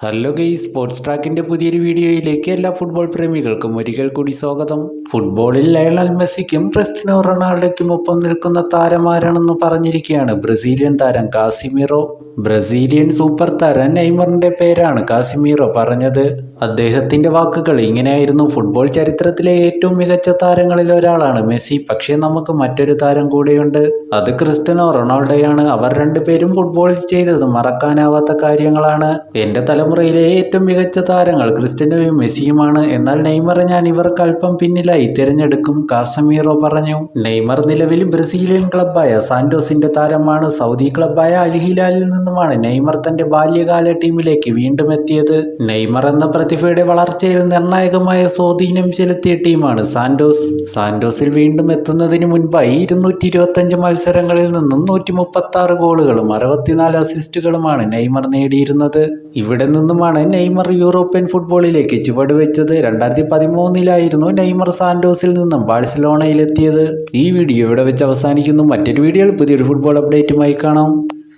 Hello guys, sports ട്രാക്കിന്റെ പുതിയൊരു വീഡിയോയിലേക്ക് എല്ലാ ഫുട്ബോൾ പ്രേമികൾക്കും ഒരിക്കൽ കൂടി സ്വാഗതം. ഫുട്ബോളിൽ ലയണൽ മെസ്സിക്കും ക്രിസ്റ്റ്യാനോ റൊണാൾഡോയ്ക്കും ഒപ്പം നിൽക്കുന്ന താരമാരാണെന്ന് പറഞ്ഞിരിക്കുകയാണ് ബ്രസീലിയൻ താരം കാസിമീറോ. ബ്രസീലിയൻ സൂപ്പർ താരം നെയ്മറിന്റെ പേരാണ് കാസിമീറോ പറഞ്ഞത്. അദ്ദേഹത്തിന്റെ വാക്കുകൾ ഇങ്ങനെയായിരുന്നു: ഫുട്ബോൾ ചരിത്രത്തിലെ ഏറ്റവും മികച്ച താരങ്ങളിൽ ഒരാളാണ് മെസ്സി, പക്ഷേ നമുക്ക് മറ്റൊരു താരം കൂടെയുണ്ട്, അത് ക്രിസ്റ്റ്യാനോ റൊണാൾഡോയാണ്. അവർ രണ്ടുപേരും ഫുട്ബോളിൽ ചെയ്തത് മറക്കാനാവാത്ത കാര്യങ്ങളാണ്. എന്റെ തലമുറയിലെ ഏറ്റവും മികച്ച താരങ്ങൾ ക്രിസ്റ്റ്യാനോയും മെസ്സിയുമാണ്. എന്നാൽ നെയ്മറെ ഞാൻ ഇവർക്ക് അല്പം പിന്നിലായി തിരഞ്ഞെടുക്കും, കാസമീറോ പറഞ്ഞു. നെയ്മർ നിലവിൽ ബ്രസീലിയൻ ക്ലബ്ബായ സാന്റോസിന്റെ താരമാണ്. സൗദി ക്ലബ്ബായ അൽ ഹിലാലിൽ നിന്നുമാണ് നെയ്മർ തന്റെ ബാല്യകാല ടീമിലേക്ക് വീണ്ടും എത്തിയത്. നെയ്മർ എന്ന പ്രതിഭയുടെ വളർച്ചയിൽ നിർണായകമായ സ്വാധീനം ചെലുത്തിയ ടീമാണ് സാന്റോസ്. സാന്റോസിൽ വീണ്ടും എത്തുന്നതിന് മുൻപായി 225 മത്സരങ്ങളിൽ നിന്നും 136 ഗോളുകളും 64 അസിസ്റ്റുകളുമാണ് നെയ്മർ നേടിയിരുന്നത്. ഇവിടെ നിന്നുമാണ് നെയ്മർ യൂറോപ്യൻ ഫുട്ബോളിലേക്ക് ചുവടുവെച്ചത്. 2013-ലായിരുന്നു നെയ്മർ സാന്റോസിൽ നിന്നും ബാഴ്സലോണയിലെത്തിയത്. ഈ വീഡിയോ ഇവിടെ വെച്ച് അവസാനിക്കുന്നു. മറ്റൊരു വീഡിയോയിൽ പുതിയൊരു ഫുട്ബോൾ അപ്ഡേറ്റുമായി കാണാം.